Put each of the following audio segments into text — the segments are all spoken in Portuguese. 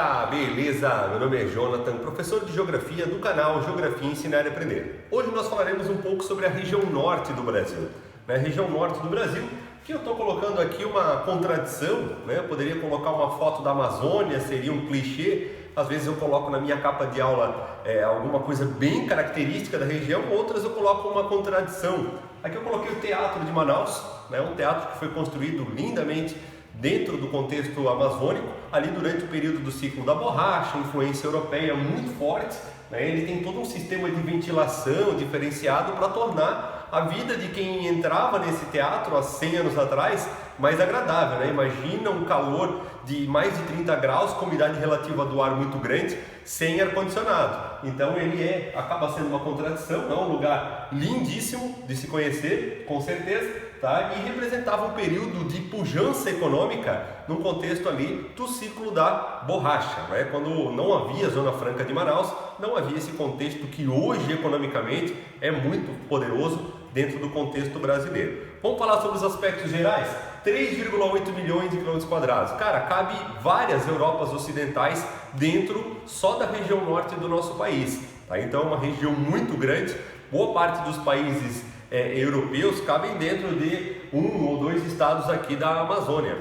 galera, beleza? Meu nome é Jonathan, professor de Geografia do canal Geografia Ensinar e Aprender. Hoje nós falaremos um pouco sobre a região norte do Brasil. Na região norte do Brasil, que eu estou colocando aqui uma contradição, né? Eu poderia colocar uma foto da Amazônia, seria um clichê. Às vezes eu coloco na minha capa de aula alguma coisa bem característica da região, outras eu coloco uma contradição. Aqui eu coloquei o Teatro de Manaus, né? Um teatro que foi construído lindamente dentro do contexto amazônico, ali durante o período do ciclo da borracha, influência europeia muito forte, né? Ele tem todo um sistema de ventilação diferenciado para tornar a vida de quem entrava nesse teatro há 100 anos atrás mais agradável, né? Imagina um calor de mais de 30 graus, com umidade relativa do ar muito grande, sem ar-condicionado. Então ele acaba sendo uma contradição, é um lugar lindíssimo de se conhecer, com certeza, tá? E representava um período de pujança econômica num contexto ali do ciclo da borracha, né? Quando não havia Zona Franca de Manaus, não havia esse contexto que hoje economicamente é muito poderoso dentro do contexto brasileiro. Vamos falar sobre os aspectos gerais? 3,8 milhões de quilômetros quadrados. Cara, cabe várias Europas ocidentais dentro só da região norte do nosso país, tá? Então é uma região muito grande. Boa parte dos países europeus cabem dentro de um ou dois estados aqui da Amazônia,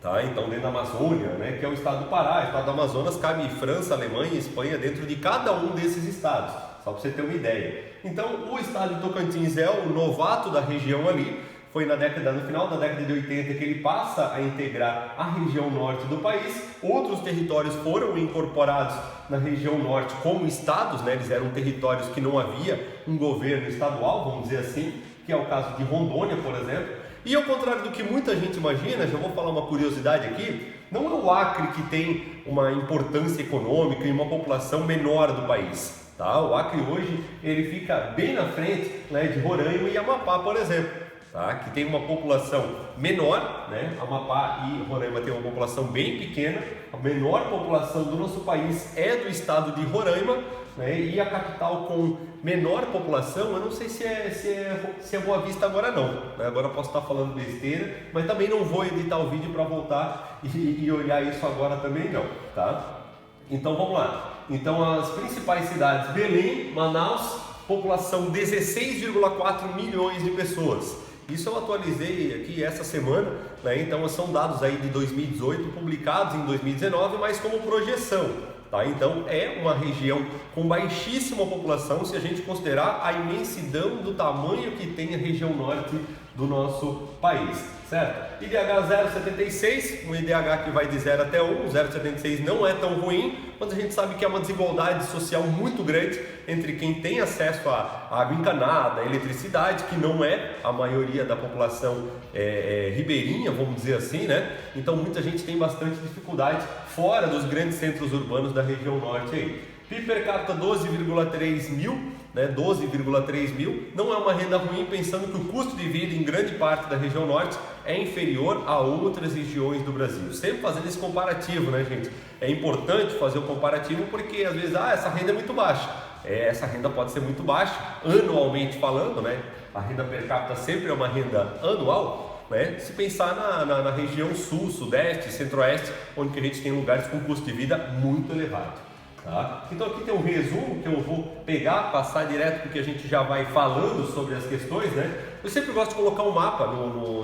tá? Então dentro da Amazônia, né, que é o estado do Pará, o estado do Amazonas, cabe França, Alemanha e Espanha dentro de cada um desses estados, só para você ter uma ideia. Então o estado de Tocantins é o novato da região ali. Foi no final da década de 80 que ele passa a integrar a região norte do país. Outros territórios foram incorporados na região norte como estados, né? Eles eram territórios que não havia um governo estadual, vamos dizer assim, que é o caso de Rondônia, por exemplo. E ao contrário do que muita gente imagina, já vou falar uma curiosidade aqui, não é o Acre que tem uma importância econômica e uma população menor do país, tá? O Acre hoje ele fica bem na frente, né, de Roraima e Amapá, por exemplo. Tá? Que tem uma população menor, né? Amapá e Roraima tem uma população bem pequena. A menor população do nosso país é do estado de Roraima, né? E a capital com menor população, eu não sei se é Boa Vista agora não, né? Agora eu posso estar falando besteira, mas também não vou editar o vídeo para voltar e olhar isso agora também não, tá? Então vamos lá. Então as principais cidades: Belém, Manaus, população 16,4 milhões de pessoas. Isso eu atualizei aqui essa semana, né? Então são dados aí de 2018 publicados em 2019, mas como projeção, tá? Então é uma região com baixíssima população se a gente considerar a imensidão do tamanho que tem a região norte do nosso país, certo? IDH 0,76, um IDH que vai de 0 até 1, 0,76 não é tão ruim, mas a gente sabe que é uma desigualdade social muito grande entre quem tem acesso à água encanada, à eletricidade, que não é a maioria da população ribeirinha, vamos dizer assim, né? Então muita gente tem bastante dificuldade fora dos grandes centros urbanos da região norte aí. PIB per capita 12,3 mil, né? 12,3 mil, não é uma renda ruim, pensando que o custo de vida em grande parte da região norte é inferior a outras regiões do Brasil. Sempre fazendo esse comparativo, né, gente? É importante fazer o comparativo porque às vezes essa renda é muito baixa. Essa renda pode ser muito baixa, anualmente falando, né? A renda per capita sempre é uma renda anual, né? Se pensar na região sul, sudeste, centro-oeste, onde a gente tem lugares com custo de vida muito elevado. Tá? Então aqui tem um resumo que eu vou pegar, passar direto porque a gente já vai falando sobre as questões, né? Eu sempre gosto de colocar um mapa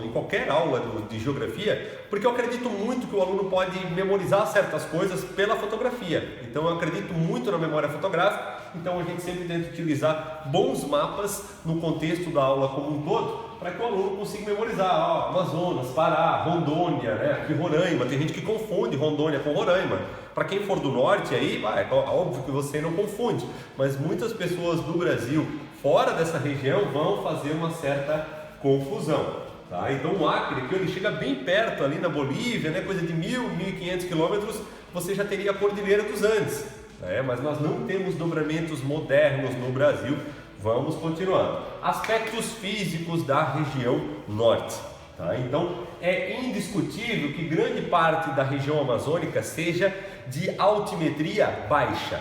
em qualquer aula de geografia, porque eu acredito muito que o aluno pode memorizar certas coisas pela fotografia. Então eu acredito muito na memória fotográfica, então a gente sempre tenta utilizar bons mapas no contexto da aula como um todo, para que o aluno consiga memorizar, Amazonas, Pará, Rondônia, né? Aqui Roraima, tem gente que confunde Rondônia com Roraima. Para quem for do norte aí, é óbvio que você não confunde, mas muitas pessoas do Brasil, fora dessa região, vão fazer uma certa confusão, tá? Então o Acre, que ele chega bem perto ali na Bolívia, né? Coisa de 1.500 quilômetros, você já teria a Cordilheira dos Andes, né? Mas nós não temos dobramentos modernos no Brasil. Vamos continuando. Aspectos físicos da região norte. Tá? Então é indiscutível que grande parte da região amazônica seja de altimetria baixa.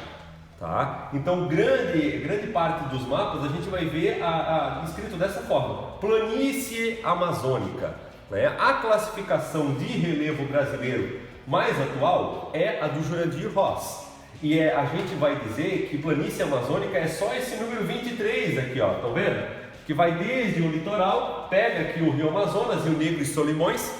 Tá? Então grande parte dos mapas a gente vai ver escrito dessa forma: planície amazônica. Né? A classificação de relevo brasileiro mais atual é a do Jurandir Ross. E a gente vai dizer que planície amazônica é só esse número 23 aqui, ó, estão vendo? Que vai desde o litoral, pega aqui o Rio Amazonas, Rio Negro e Solimões,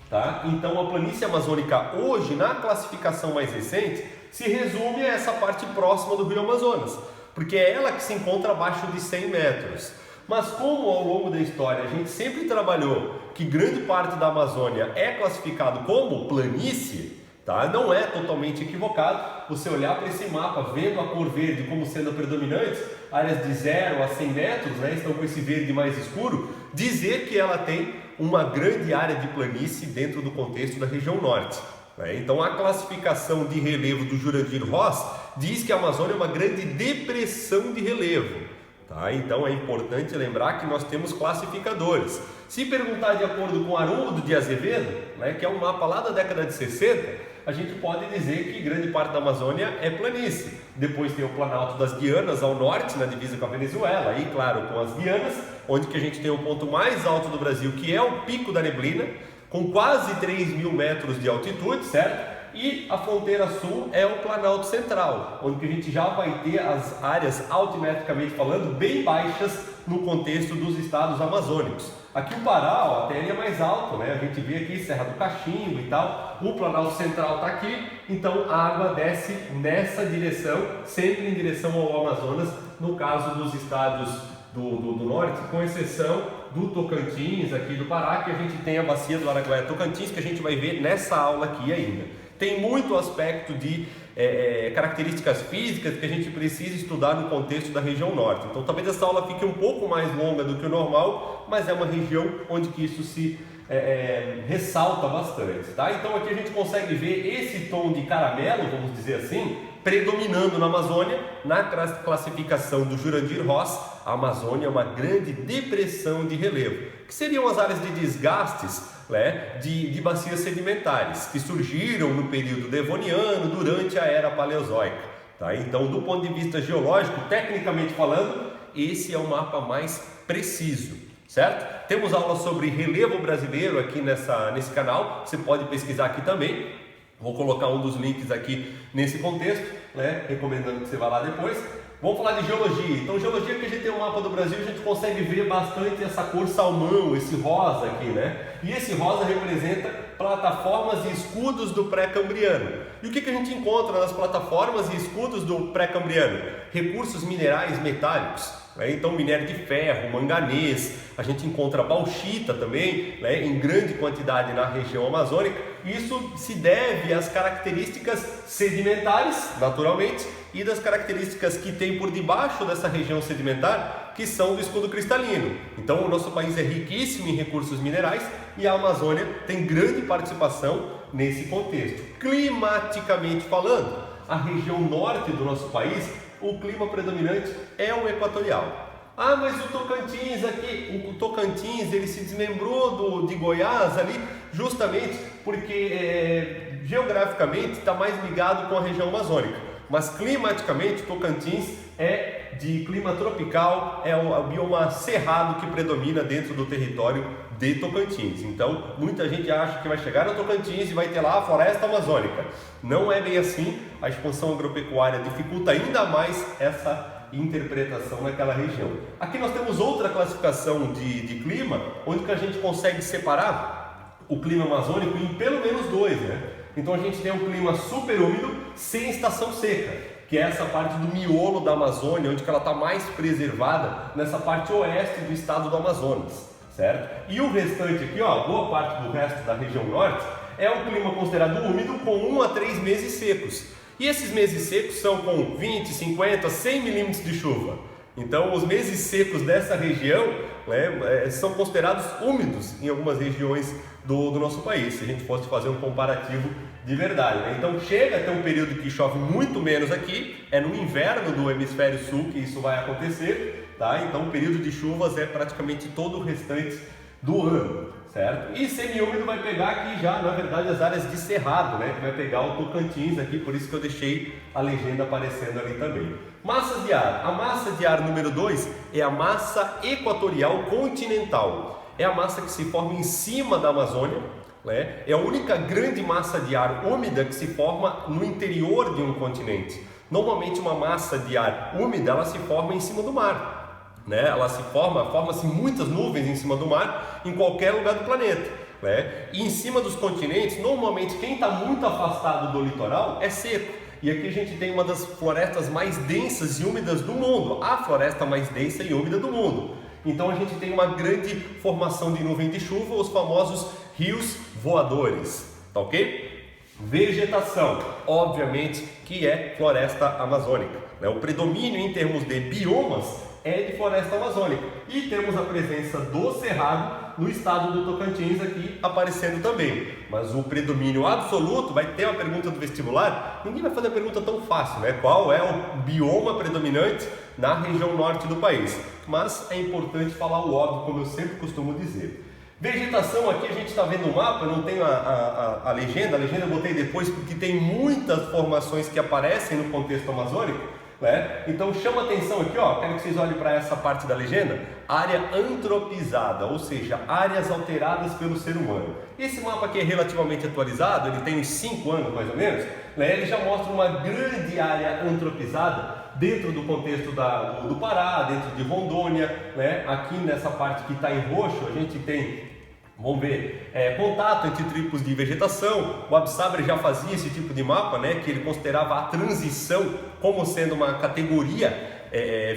tá? Então a planície amazônica hoje, na classificação mais recente, se resume a essa parte próxima do Rio Amazonas, porque é ela que se encontra abaixo de 100 metros. Mas como ao longo da história a gente sempre trabalhou que grande parte da Amazônia é classificado como planície, tá? Não é totalmente equivocado você olhar para esse mapa, vendo a cor verde como sendo a predominante, áreas de 0 a 100 metros, né, estão com esse verde mais escuro, dizer que ela tem uma grande área de planície dentro do contexto da região norte. Né? Então a classificação de relevo do Jurandir Ross diz que a Amazônia é uma grande depressão de relevo. Tá? Então é importante lembrar que nós temos classificadores. Se perguntar de acordo com Haroldo de Azevedo, né, que é um mapa lá da década de 60, a gente pode dizer que grande parte da Amazônia é planície. Depois tem o Planalto das Guianas ao norte, na divisa com a Venezuela, e claro, com as Guianas, onde que a gente tem o ponto mais alto do Brasil, que é o Pico da Neblina, com quase 3.000 metros de altitude, certo? E a fronteira sul é o Planalto Central, onde que a gente já vai ter as áreas altimetricamente falando bem baixas no contexto dos estados amazônicos. Aqui o Pará, ó, até ele é mais alto, né? A gente vê aqui Serra do Cachimbo e tal, o Planalto Central está aqui, então a água desce nessa direção, sempre em direção ao Amazonas, no caso dos estados do norte, com exceção do Tocantins, aqui do Pará, que a gente tem a bacia do Araguaia-Tocantins, que a gente vai ver nessa aula aqui ainda. Tem muito aspecto de características físicas que a gente precisa estudar no contexto da região norte. Então talvez essa aula fique um pouco mais longa do que o normal, mas é uma região onde que isso se ressalta bastante. Tá? Então aqui a gente consegue ver esse tom de caramelo, vamos dizer assim, predominando na Amazônia. Na classificação do Jurandir Ross, a Amazônia é uma grande depressão de relevo, que seriam as áreas de desgastes, né, de bacias sedimentares que surgiram no período devoniano durante a era paleozoica. Tá? Então, do ponto de vista geológico, tecnicamente falando, esse é o mapa mais preciso, certo? Temos aula sobre relevo brasileiro aqui nesse canal, você pode pesquisar aqui também. Vou colocar um dos links aqui nesse contexto, né, recomendando que você vá lá depois. Vamos falar de geologia. Então, geologia, que a gente tem um mapa do Brasil, a gente consegue ver bastante essa cor salmão, esse rosa aqui, né? E esse rosa representa plataformas e escudos do pré-cambriano. E o que a gente encontra nas plataformas e escudos do pré-cambriano? Recursos minerais metálicos. Né? Então, minério de ferro, manganês, a gente encontra bauxita também, né, em grande quantidade na região amazônica. Isso se deve às características sedimentares, naturalmente, e das características que tem por debaixo dessa região sedimentar, que são do escudo cristalino. Então o nosso país é riquíssimo em recursos minerais e a Amazônia tem grande participação nesse contexto. Climaticamente falando, a região norte do nosso país, o clima predominante é o equatorial. Ah, mas o Tocantins aqui, o Tocantins, ele se desmembrou de Goiás ali, justamente porque geograficamente está mais ligado com a região amazônica. Mas climaticamente, Tocantins é de clima tropical, é o bioma cerrado que predomina dentro do território de Tocantins. Então, muita gente acha que vai chegar no Tocantins e vai ter lá a floresta amazônica. Não é bem assim, a expansão agropecuária dificulta ainda mais essa interpretação naquela região. Aqui nós temos outra classificação de clima, onde que a gente consegue separar o clima amazônico em pelo menos dois, né? Então a gente tem um clima super úmido sem estação seca, que é essa parte do miolo da Amazônia, onde ela está mais preservada nessa parte oeste do estado do Amazonas, certo? E o restante aqui, ó, boa parte do resto da região norte, é um clima considerado úmido com 1 a 3 meses secos. E esses meses secos são com 20, 50, 100 milímetros de chuva. Então os meses secos dessa região, né, são considerados úmidos em algumas regiões do nosso país, se a gente fosse fazer um comparativo de verdade. Né? Então chega a ter um período que chove muito menos aqui, é no inverno do hemisfério sul que isso vai acontecer, tá? Então o período de chuvas é praticamente todo o restante do ano, certo? E semiúmido vai pegar aqui já, na verdade, as áreas de cerrado, né? Que vai pegar o Tocantins aqui, por isso que eu deixei a legenda aparecendo ali também. Massas de ar. A massa de ar número 2 é a massa equatorial continental. É a massa que se forma em cima da Amazônia, né? É a única grande massa de ar úmida que se forma no interior de um continente. Normalmente uma massa de ar úmida, ela se forma em cima do mar, né? Ela se forma-se muitas nuvens em cima do mar em qualquer lugar do planeta, né? E em cima dos continentes, normalmente quem está muito afastado do litoral é seco. E aqui a gente tem uma das florestas mais densas e úmidas do mundo, a floresta mais densa e úmida do mundo. Então a gente tem uma grande formação de nuvem de chuva, os famosos rios voadores, tá ok? Vegetação, obviamente que é floresta amazônica, né? O predomínio em termos de biomas é de floresta amazônica. E temos a presença do cerrado no estado do Tocantins aqui aparecendo também. Mas o predomínio absoluto, vai ter uma pergunta do vestibular, ninguém vai fazer uma pergunta tão fácil, né? Qual é o bioma predominante na região norte do país? Mas é importante falar o óbvio, como eu sempre costumo dizer. Vegetação, aqui a gente está vendo o mapa, eu não tenho a legenda eu botei depois porque tem muitas formações que aparecem no contexto amazônico, né? Então chama atenção aqui, ó, quero que vocês olhem para essa parte da legenda, área antropizada, ou seja, áreas alteradas pelo ser humano. Esse mapa aqui é relativamente atualizado, ele tem uns 5 anos mais ou menos, né? Ele já mostra uma grande área antropizada dentro do contexto do Pará, dentro de Rondônia, né? Aqui nessa parte que está em roxo, a gente tem, vamos ver, contato entre tipos de vegetação. O Absaber já fazia esse tipo de mapa, né? Que ele considerava a transição como sendo uma categoria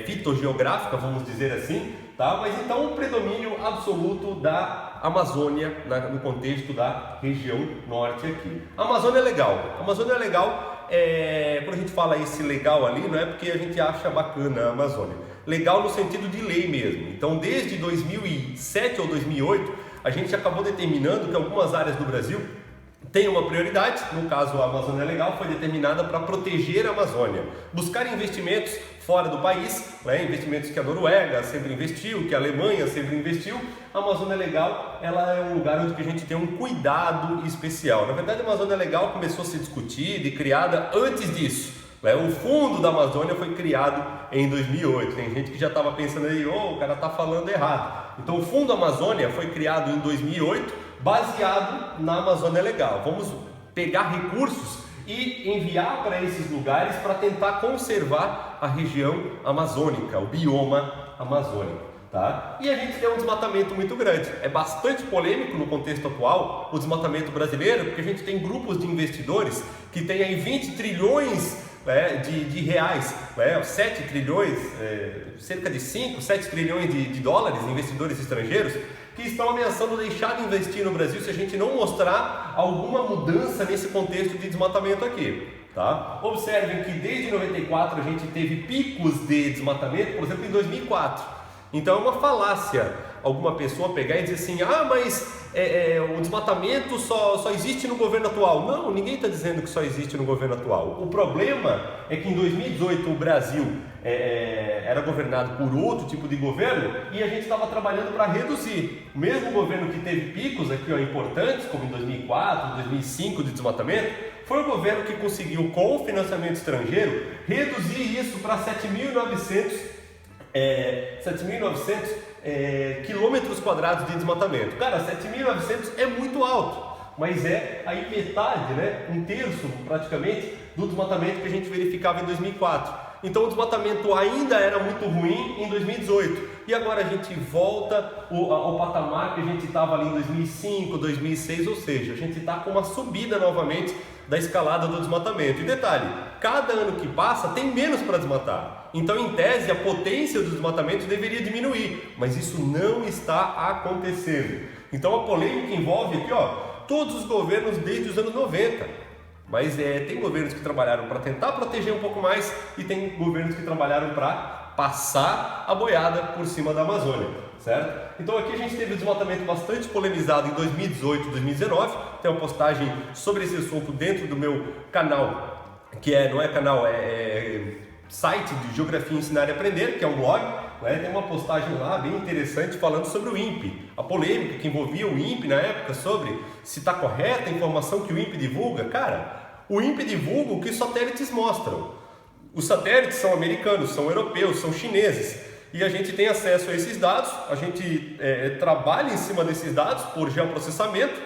fitogeográfica, vamos dizer assim, tá? Mas então o predomínio absoluto da Amazônia no contexto da região norte aqui. A Amazônia é legal, quando a gente fala esse legal ali, não é porque a gente acha bacana a Amazônia, legal no sentido de lei mesmo. Então desde 2007 ou 2008 a gente acabou determinando que algumas áreas do Brasil têm uma prioridade, no caso a Amazônia Legal foi determinada para proteger a Amazônia, buscar investimentos fora do país, né? Investimentos que a Noruega sempre investiu, que a Alemanha sempre investiu. A Amazônia Legal, ela é um lugar onde a gente tem um cuidado especial. Na verdade, a Amazônia Legal começou a ser discutida e criada antes disso, né? O Fundo da Amazônia foi criado em 2008. Tem gente que já estava pensando aí, o cara está falando errado. Então, o Fundo Amazônia foi criado em 2008, baseado na Amazônia Legal. Vamos pegar recursos e enviar para esses lugares para tentar conservar a região amazônica, o bioma amazônico, tá? E a gente tem um desmatamento muito grande. É bastante polêmico no contexto atual o desmatamento brasileiro, porque a gente tem grupos de investidores que têm aí 20 trilhões de reais, 7 trilhões, cerca de 5, 7 trilhões de dólares, investidores estrangeiros, que estão ameaçando deixar de investir no Brasil se a gente não mostrar alguma mudança nesse contexto de desmatamento aqui, tá? Observem que desde 94 a gente teve picos de desmatamento, por exemplo, em 2004. Então é uma falácia alguma pessoa pegar e dizer assim, mas o desmatamento só existe no governo atual. Não, ninguém está dizendo que só existe no governo atual. O problema é que em 2018 o Brasil era governado por outro tipo de governo e a gente estava trabalhando para reduzir. O mesmo governo que teve picos aqui importantes, como em 2004, 2005 de desmatamento, foi o governo que conseguiu, com financiamento estrangeiro, reduzir isso para 7.900 quilômetros quadrados de desmatamento. Cara, 7.900 é muito alto, mas é aí metade, né? Um terço praticamente do desmatamento que a gente verificava em 2004. Então o desmatamento ainda era muito ruim em 2018 e agora a gente volta ao patamar que a gente estava ali em 2005, 2006, ou seja, a gente está com uma subida novamente da escalada do desmatamento. E detalhe, cada ano que passa tem menos para desmatar. Então, em tese, a potência do desmatamento deveria diminuir, mas isso não está acontecendo. Então, a polêmica envolve aqui, todos os governos desde os anos 90. Mas tem governos que trabalharam para tentar proteger um pouco mais e tem governos que trabalharam para passar a boiada por cima da Amazônia, certo? Então aqui a gente teve um desmatamento bastante polemizado em 2018 e 2019, tem uma postagem sobre esse assunto dentro do meu canal, que não é canal, site de Geografia Ensinar e Aprender, que é um blog, né? Tem uma postagem lá bem interessante falando sobre o INPE, a polêmica que envolvia o INPE na época sobre se está correta a informação que o INPE divulga. Cara, o INPE divulga o que os satélites mostram. Os satélites são americanos, são europeus, são chineses e a gente tem acesso a esses dados, a gente trabalha em cima desses dados por geoprocessamento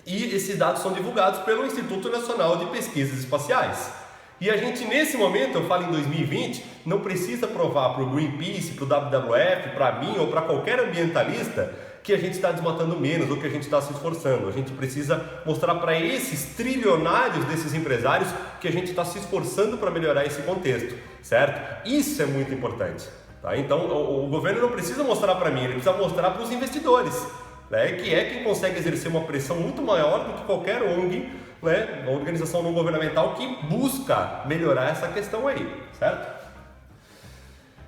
E esses dados são divulgados pelo Instituto Nacional de Pesquisas Espaciais. E a gente, nesse momento, eu falo em 2020, não precisa provar para o Greenpeace, para o WWF, para mim ou para qualquer ambientalista que a gente está desmatando menos ou que a gente está se esforçando. A gente precisa mostrar para esses trilionários desses empresários que a gente está se esforçando para melhorar esse contexto, certo? Isso é muito importante. Tá? Então, o governo não precisa mostrar para mim, ele precisa mostrar para os investidores, né? Que é quem consegue exercer uma pressão muito maior do que qualquer ONG, né? Uma organização não governamental que busca melhorar essa questão aí, certo?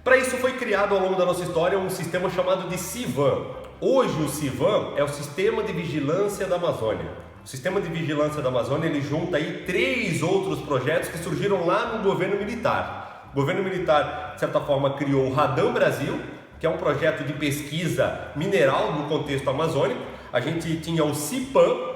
Para isso foi criado ao longo da nossa história um sistema chamado de CIVAM. Hoje o CIVAM é o Sistema de Vigilância da Amazônia. O Sistema de Vigilância da Amazônia, ele junta aí 3 outros projetos que surgiram lá no governo militar. O governo militar, de certa forma, criou o Radam Brasil, que é um projeto de pesquisa mineral no contexto amazônico. A gente tinha o CIPAM,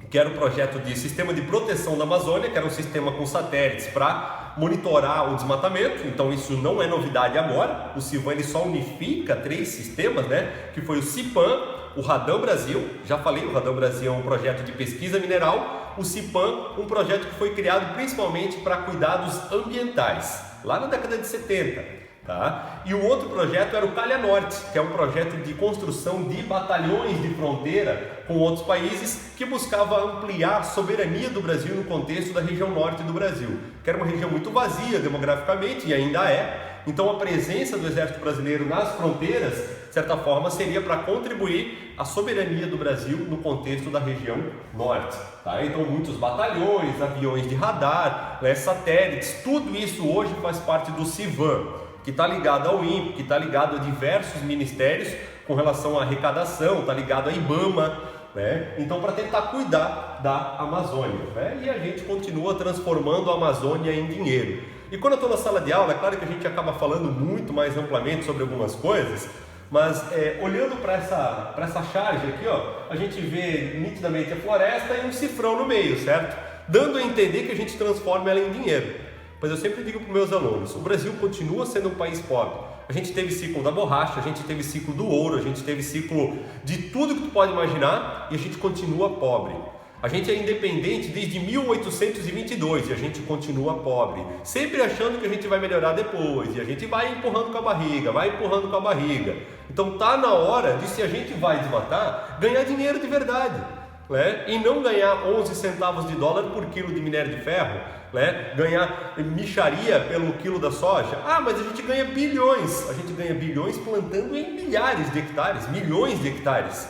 que era um projeto de Sistema de Proteção da Amazônia, que era um sistema com satélites para monitorar o desmatamento. Então isso não é novidade agora. O CIVAM ele só unifica 3 sistemas, né? Que foi o CIPAM, o Radam Brasil, já falei, o Radam Brasil é um projeto de pesquisa mineral, o CIPAM, um projeto que foi criado principalmente para cuidados ambientais, lá na década de 70. Tá? E o outro projeto era o Calha Norte, que é um projeto de construção de batalhões de fronteira com outros países que buscava ampliar a soberania do Brasil no contexto da região norte do Brasil, que era uma região muito vazia demograficamente e ainda é. Então a presença do Exército Brasileiro nas fronteiras, de certa forma, seria para contribuir à soberania do Brasil no contexto da região norte. Tá? Então muitos batalhões, aviões de radar, né, satélites, tudo isso hoje faz parte do CIVAM, que está ligado ao INPE, que está ligado a diversos ministérios com relação à arrecadação, está ligado à IBAMA, né? Então para tentar cuidar da Amazônia, né? E a gente continua transformando a Amazônia em dinheiro. E quando eu estou na sala de aula, é claro que a gente acaba falando muito mais amplamente sobre algumas coisas, mas olhando para essa charge aqui, ó, a gente vê nitidamente a floresta e um cifrão no meio, certo? Dando a entender que a gente transforma ela em dinheiro. Mas eu sempre digo para os meus alunos, o Brasil continua sendo um país pobre. A gente teve ciclo da borracha, a gente teve ciclo do ouro, a gente teve ciclo de tudo que tu pode imaginar e a gente continua pobre. A gente é independente desde 1822 e a gente continua pobre, sempre achando que a gente vai melhorar depois e a gente vai empurrando com a barriga, vai empurrando com a barriga. Então tá na hora de, se a gente vai desmatar, ganhar dinheiro de verdade, né? E não ganhar 11 centavos de dólar por quilo de minério de ferro, né? Ganhar mixaria pelo quilo da soja. Ah, mas a gente ganha bilhões. A gente ganha bilhões plantando em milhares de hectares, milhões de hectares.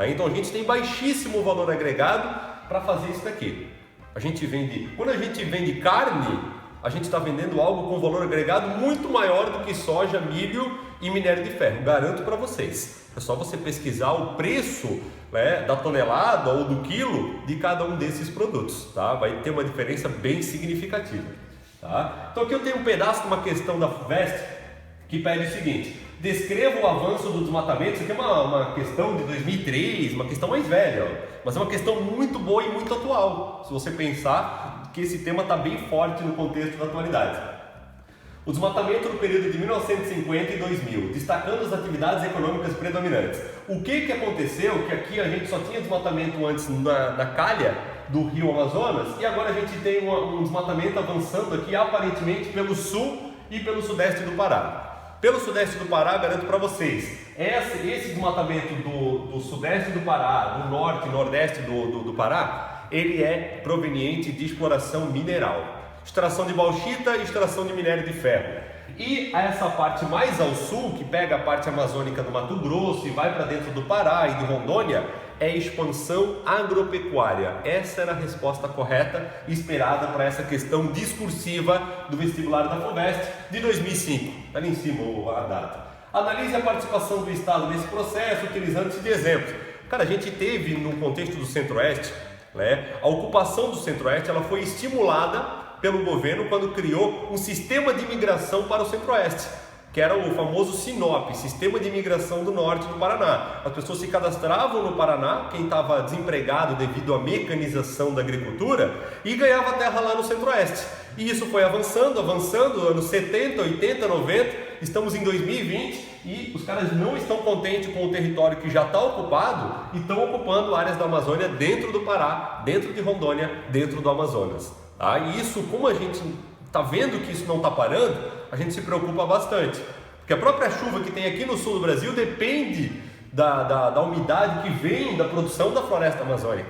Então a gente tem baixíssimo valor agregado para fazer isso daqui. Quando a gente vende carne, a gente está vendendo algo com valor agregado muito maior do que soja, milho e minério de ferro. Garanto para vocês. É só você pesquisar o preço, né, da tonelada ou do quilo de cada um desses produtos, tá? Vai ter uma diferença bem significativa, tá? Então aqui eu tenho um pedaço de uma questão da FUVEST que pede o seguinte: descreva o avanço do desmatamento. Isso aqui é uma questão de 2003, uma questão mais velha, ó, mas é uma questão muito boa e muito atual, se você pensar que esse tema está bem forte no contexto da atualidade. O desmatamento no período de 1950 e 2000, destacando as atividades econômicas predominantes. O que aconteceu? Que aqui a gente só tinha desmatamento antes na calha do rio Amazonas e agora a gente tem um desmatamento avançando aqui aparentemente pelo sul e pelo sudeste do Pará. Pelo sudeste do Pará, garanto para vocês, esse desmatamento do sudeste do Pará, do norte e nordeste do Pará, ele é proveniente de exploração mineral. Extração de bauxita e extração de minério de ferro. E essa parte mais ao sul, que pega a parte amazônica do Mato Grosso e vai para dentro do Pará e de Rondônia, é expansão agropecuária. Essa era a resposta correta e esperada para essa questão discursiva do vestibular da FUVEST de 2005. Está ali em cima a data. Analise a participação do Estado nesse processo utilizando-se de exemplos. Cara, a gente teve no contexto do Centro-Oeste, né, a ocupação do Centro-Oeste ela foi estimulada pelo governo quando criou um sistema de imigração para o Centro-Oeste. que era o famoso SINOP, Sistema de Imigração do Norte do Paraná. As pessoas se cadastravam no Paraná, quem estava desempregado devido à mecanização da agricultura, e ganhava terra lá no Centro-Oeste. E isso foi avançando, anos 70, 80, 90, estamos em 2020 e os caras não estão contentes com o território que já está ocupado e estão ocupando áreas da Amazônia dentro do Pará, dentro de Rondônia, dentro do Amazonas. Tá? E isso, como a gente está vendo que isso não está parando, a gente se preocupa bastante. Porque a própria chuva que tem aqui no sul do Brasil depende da umidade que vem da produção da floresta amazônica.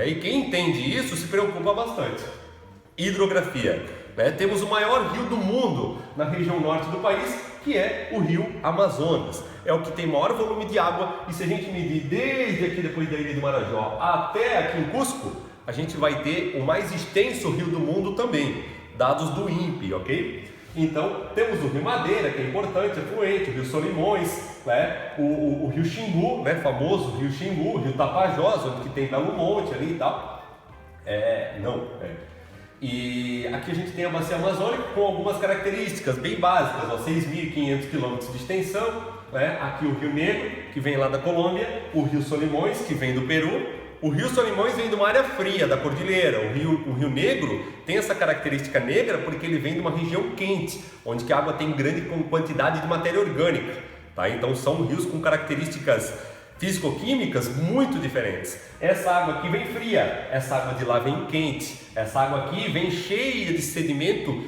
E quem entende isso se preocupa bastante. Hidrografia. Temos o maior rio do mundo na região norte do país, que é o rio Amazonas. É o que tem maior volume de água e se a gente medir desde aqui depois da ilha do Marajó até aqui em Cusco, a gente vai ter o mais extenso rio do mundo também, dados do INPE, ok? Então temos o rio Madeira, que é importante, afluente, o rio Solimões, o rio Xingu, famoso rio Xingu, o rio Tapajós, onde tem Belo Monte ali e tal. E aqui a gente tem a bacia amazônica com algumas características bem básicas, 6.500 km de extensão, aqui o Rio Negro, que vem lá da Colômbia, o Rio Solimões, que vem do Peru. O Rio Solimões vem de uma área fria da cordilheira. O Rio Negro tem essa característica negra porque ele vem de uma região quente, onde que a água tem grande quantidade de matéria orgânica. Tá? Então são rios com características físico-químicas muito diferentes. Essa água aqui vem fria, essa água de lá vem quente, essa água aqui vem cheia de sedimento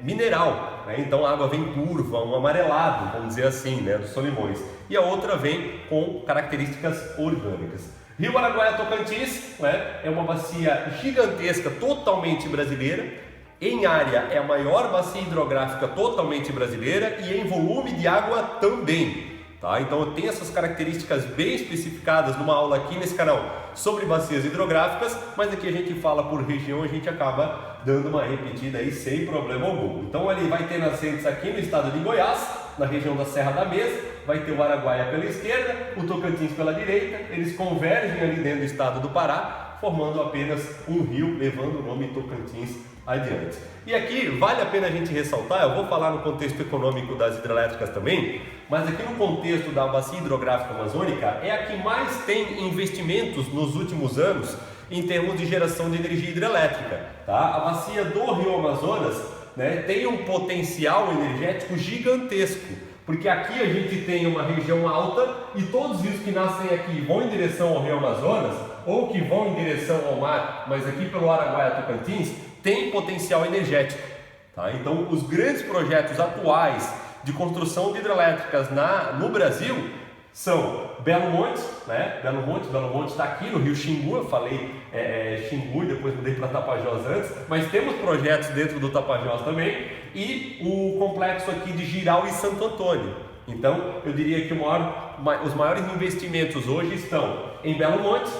mineral, então a água vem curva, um amarelado, vamos dizer assim, dos Solimões, e a outra vem com características orgânicas. Rio Araguaia-Tocantins é uma bacia gigantesca, totalmente brasileira. Em área é a maior bacia hidrográfica totalmente brasileira e em volume de água também. Tá? Então eu tenho essas características bem especificadas numa aula aqui nesse canal sobre bacias hidrográficas, mas aqui a gente fala por região, a gente acaba dando uma repetida aí sem problema algum. Então ali vai ter nascentes aqui no estado de Goiás, na região da Serra da Mesa, vai ter o Araguaia pela esquerda, o Tocantins pela direita, eles convergem ali dentro do estado do Pará, formando apenas um rio, levando o nome Tocantins adiante. E aqui vale a pena a gente ressaltar, eu vou falar no contexto econômico das hidrelétricas também, mas aqui no contexto da bacia hidrográfica amazônica é a que mais tem investimentos nos últimos anos em termos de geração de energia hidrelétrica. Tá? A bacia do Rio Amazonas tem um potencial energético gigantesco, porque aqui a gente tem uma região alta e todos os rios que nascem aqui vão em direção ao Rio Amazonas ou que vão em direção ao mar, mas aqui pelo Araguaia-Tocantins tem potencial energético. Tá? Então os grandes projetos atuais de construção de hidrelétricas no Brasil são Belo Monte, Belo Monte está aqui no Rio Xingu, eu falei Xingu e depois mudei para Tapajós antes, mas temos projetos dentro do Tapajós também, e o complexo aqui de Jirau e Santo Antônio. Então eu diria que os maiores investimentos hoje estão em Belo Monte,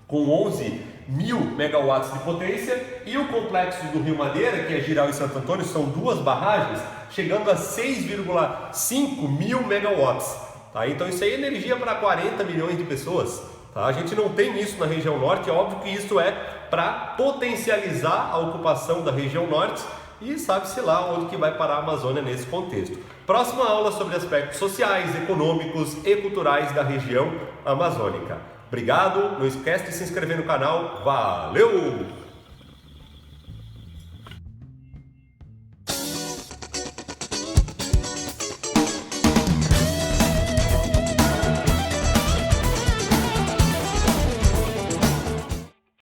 com 11.000 megawatts de potência, e o complexo do Rio Madeira, que é Jirau e Santo Antônio, são duas barragens, chegando a 6,5 mil megawatts. Tá? Então isso aí é energia para 40 milhões de pessoas. Tá? A gente não tem isso na região norte, é óbvio que isso é para potencializar a ocupação da região norte e sabe-se lá onde que vai parar a Amazônia nesse contexto. Próxima aula sobre aspectos sociais, econômicos e culturais da região amazônica. Obrigado, não esquece de se inscrever no canal, valeu!